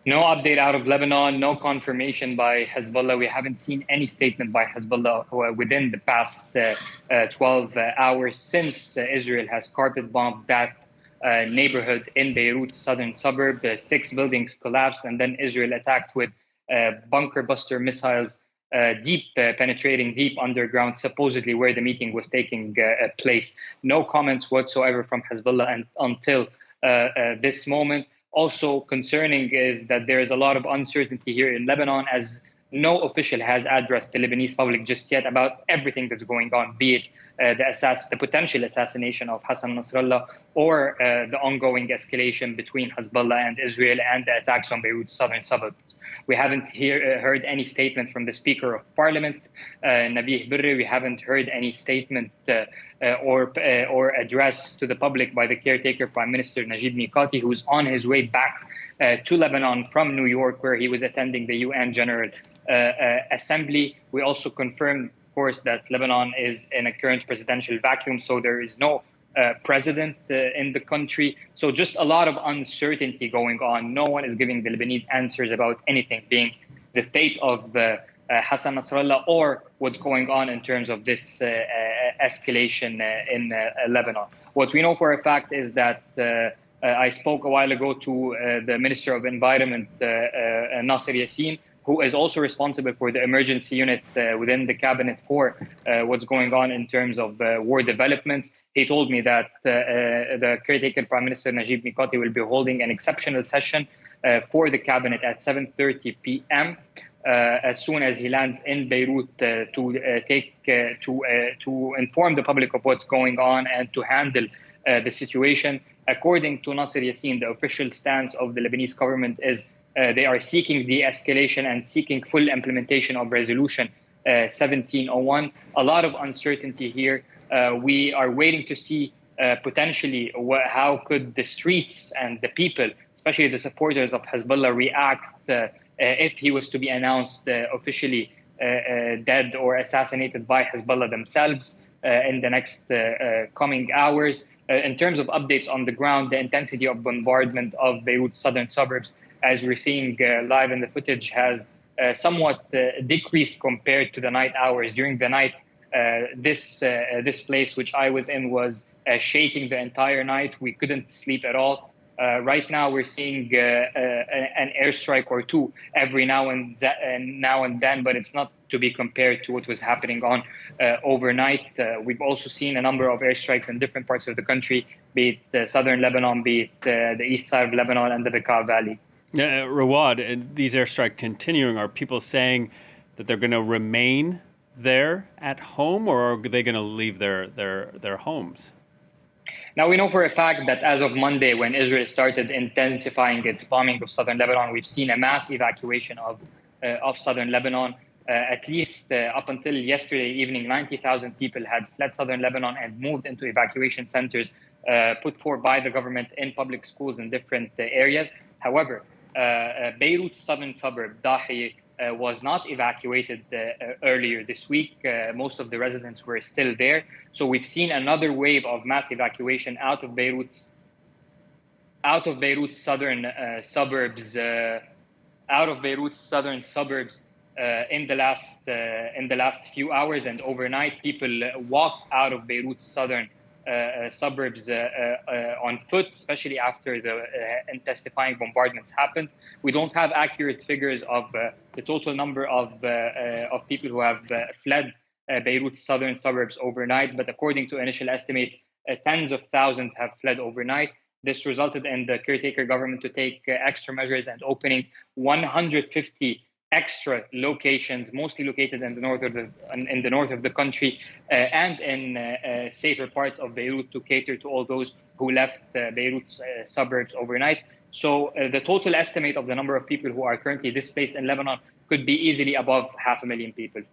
No update out of Lebanon, no confirmation by Hezbollah. We haven't seen any statement by Hezbollah within the past 12 hours since Israel has carpet bombed that neighborhood in Beirut's southern suburb. Six buildings collapsed, and then Israel attacked with bunker buster missiles, penetrating deep underground, supposedly where the meeting was taking place. No comments whatsoever from Hezbollah until this moment. Also concerning is that there is a lot of uncertainty here in Lebanon, as no official has addressed the Lebanese public just yet about everything that's going on, be it the potential assassination of Hassan Nasrallah, or the ongoing escalation between Hezbollah and Israel and the attacks on Beirut's southern suburbs. We haven't heard any statement from the Speaker of Parliament, Nabih Berri. We haven't heard any statement or address to the public by the caretaker Prime Minister Najib Mikati, who's on his way back to Lebanon from New York, where he was attending the UN General Assembly. We also confirmed, of course, that Lebanon is in a current presidential vacuum, so there is no president in the country. So just a lot of uncertainty going on. No one is giving the Lebanese answers about anything, being the fate of Hassan Nasrallah or what's going on in terms of this escalation in Lebanon. What we know for a fact is that I spoke a while ago to the Minister of Environment, Nasser Yassin, who is also responsible for the emergency unit within the cabinet for what's going on in terms of war developments. He told me that the caretaker Prime Minister Najib Mikati will be holding an exceptional session for the cabinet at 7:30 p.m. As soon as he lands in Beirut to inform the public of what's going on and to handle the situation. According to Nasser Yassin, the official stance of the Lebanese government is they are seeking de-escalation and seeking full implementation of Resolution 1701. A lot of uncertainty here. We are waiting to see potentially how could the streets and the people, especially the supporters of Hezbollah, react if he was to be announced officially dead or assassinated by Hezbollah themselves in the next coming hours. In terms of updates on the ground, the intensity of bombardment of Beirut's southern suburbs, as we're seeing live in the footage, has somewhat decreased compared to the night hours. During the night, this place which I was in was shaking the entire night. We couldn't sleep at all. Right now, we're seeing an airstrike or two every now and then, but it's not to be compared to what was happening on overnight. We've also seen a number of airstrikes in different parts of the country, be it southern Lebanon, be it the east side of Lebanon and the Bekaa Valley. Rawad, and these airstrikes continuing, are people saying that they're going to remain there at home, or are they going to leave their homes? Now, we know for a fact that as of Monday, when Israel started intensifying its bombing of southern Lebanon, we've seen a mass evacuation of southern Lebanon. At least up until yesterday evening, 90,000 people had fled southern Lebanon and moved into evacuation centers put forth by the government in public schools in different areas. However, Beirut's southern suburb, Dahi, was not evacuated earlier this week. Most of the residents were still there. So we've seen another wave of mass evacuation out of Beirut's southern suburbs, in the last few hours, and overnight people walked out of Beirut's southern suburbs on foot, especially after the intensifying bombardments happened. We don't have accurate figures of the total number of people who have fled Beirut's southern suburbs overnight, but according to initial estimates, tens of thousands have fled overnight. This resulted in the caretaker government to take extra measures and opening 150 extra locations, mostly located in the north of the country and in safer parts of Beirut, to cater to all those who left Beirut's suburbs overnight. So the total estimate of the number of people who are currently displaced in Lebanon could be easily above 500,000 people.